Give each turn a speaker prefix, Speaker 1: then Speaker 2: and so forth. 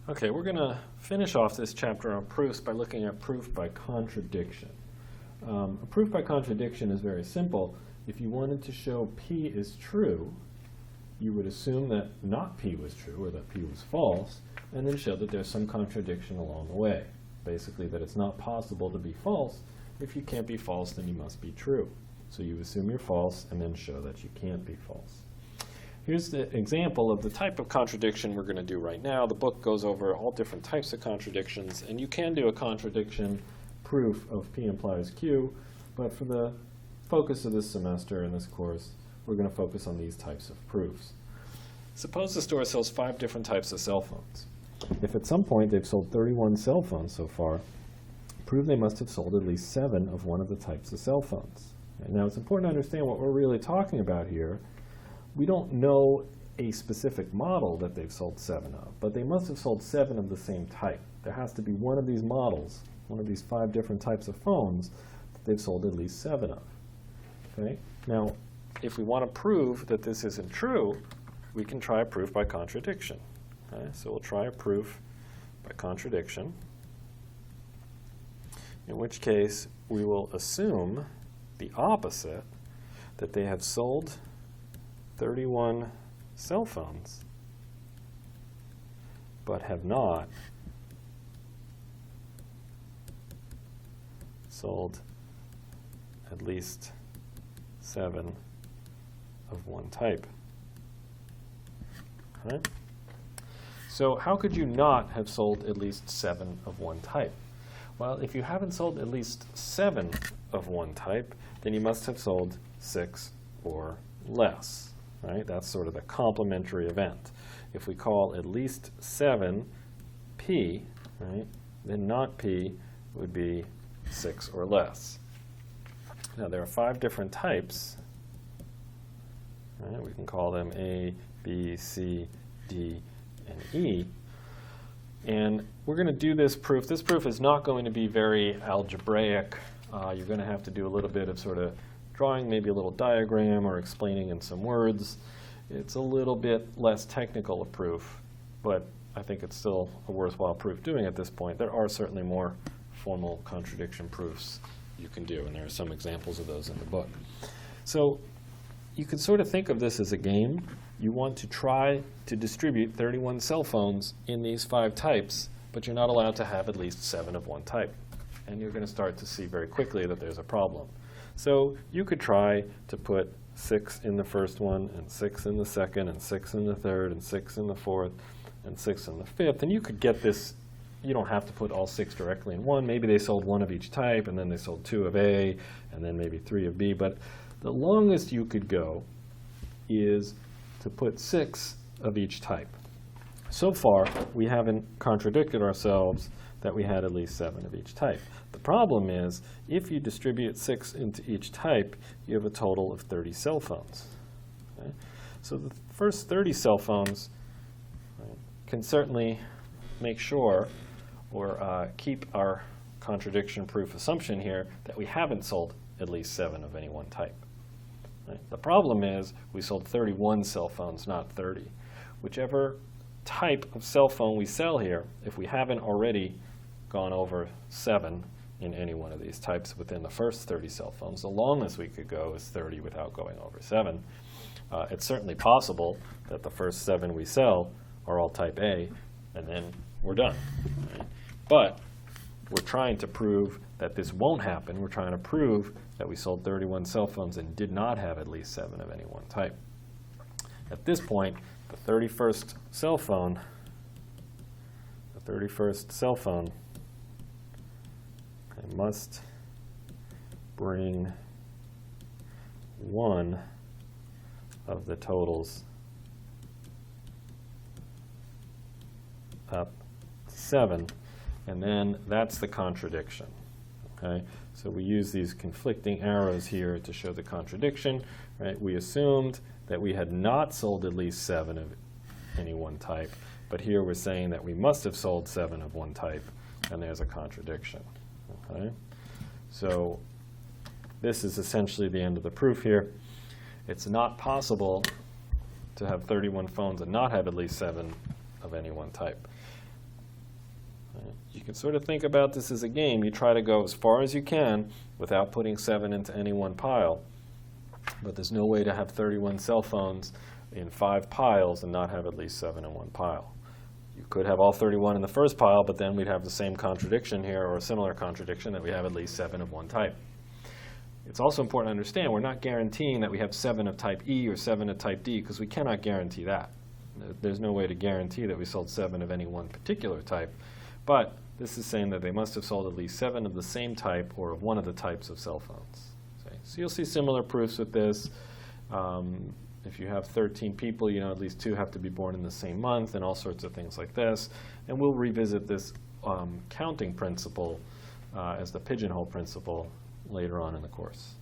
Speaker 1: Okay, we're going to finish off this chapter on proofs by looking at proof by contradiction. A proof by contradiction is very simple. If you wanted to show P is true, you would assume that not P was true or that P was false, and then show that there's some contradiction along the way. Basically, that it's not possible to be false. If you can't be false, then you must be true. So you assume you're false and then show that you can't be false. Here's the example of the type of contradiction we're going to do right now. The book goes over all different types of contradictions, and you can do a contradiction proof of P implies Q, but for the focus of this semester in this course, we're going to focus on these types of proofs. Suppose the store sells 5 different types of cell phones. If at some point they've sold 31 cell phones so far, prove they must have sold at least 7 of one of the types of cell phones. And now it's important to understand what we're really talking about here. We don't know a specific model that they've sold 7 of, but they must have sold 7 of the same type. There has to be one of these models, one of these 5 different types of phones that they've sold at least 7 of. Okay? Now, if we want to prove that this isn't true, we can try a proof by contradiction. Okay? So we'll try a proof by contradiction, in which case we will assume the opposite, that they have sold 31 cell phones, but have not sold at least 7 of one type. Okay? So how could you not have sold at least 7 of one type? Well, if you haven't sold at least 7 of one type, then you must have sold 6 or less. Right? That's sort of the complementary event. If we call at least 7 P, right, then not P would be 6 or less. Now there are 5 different types. Right? We can call them A, B, C, D, and E. And we're going to do this proof. This proof is not going to be very algebraic. You're going to have to do a little bit of sort of drawing maybe a little diagram or explaining in some words. It's a little bit less technical a proof, but I think it's still a worthwhile proof doing at this point. There are certainly more formal contradiction proofs you can do, and there are some examples of those in the book. So you could sort of think of this as a game. You want to try to distribute 31 cell phones in these 5 types, but you're not allowed to have at least 7 of one type. And you're going to start to see very quickly that there's a problem. So you could try to put 6 in the first one, and 6 in the second, and 6 in the third, and 6 in the fourth, and 6 in the fifth. And you could get this. You don't have to put all 6 directly in one. Maybe they sold 1 of each type, and then they sold 2 of A, and then maybe 3 of B. But the longest you could go is to put 6 of each type. So far, we haven't contradicted ourselves that we had at least 7 of each type. The problem is, if you distribute 6 into each type, you have a total of 30 cell phones. Okay? So the first 30 cell phones can certainly make sure or keep our contradiction-proof assumption here that we haven't sold at least 7 of any one type. Right? The problem is we sold 31 cell phones, not 30. Whichever type of cell phone we sell here, if we haven't already gone over 7 in any one of these types within the first 30 cell phones, the longest we could go is 30 without going over 7. It's certainly possible that the first 7 we sell are all type A, and then we're done. Right? But we're trying to prove that this won't happen. We're trying to prove that we sold 31 cell phones and did not have at least 7 of any one type. At this point, the 31st cell phone must bring one of the totals up to 7, and then that's the contradiction. Okay? So we use these conflicting arrows here to show the contradiction. Right? We assumed that we had not sold at least 7 of any one type, but here we're saying that we must have sold 7 of one type, and there's a contradiction. Okay? So this is essentially the end of the proof here. It's not possible to have 31 phones and not have at least 7 of any one type. You can sort of think about this as a game. You try to go as far as you can without putting 7 into any one pile. But there's no way to have 31 cell phones in 5 piles and not have at least 7 in one pile. You could have all 31 in the first pile, but then we'd have the same contradiction here, or a similar contradiction, that we have at least 7 of one type. It's also important to understand we're not guaranteeing that we have 7 of type E or 7 of type D, because we cannot guarantee that. There's no way to guarantee that we sold 7 of any one particular type. But this is saying that they must have sold at least 7 of the same type or of one of the types of cell phones. Okay. So you'll see similar proofs with this. If you have 13 people, you know at least 2 have to be born in the same month and all sorts of things like this. And we'll revisit this counting principle as the pigeonhole principle later on in the course.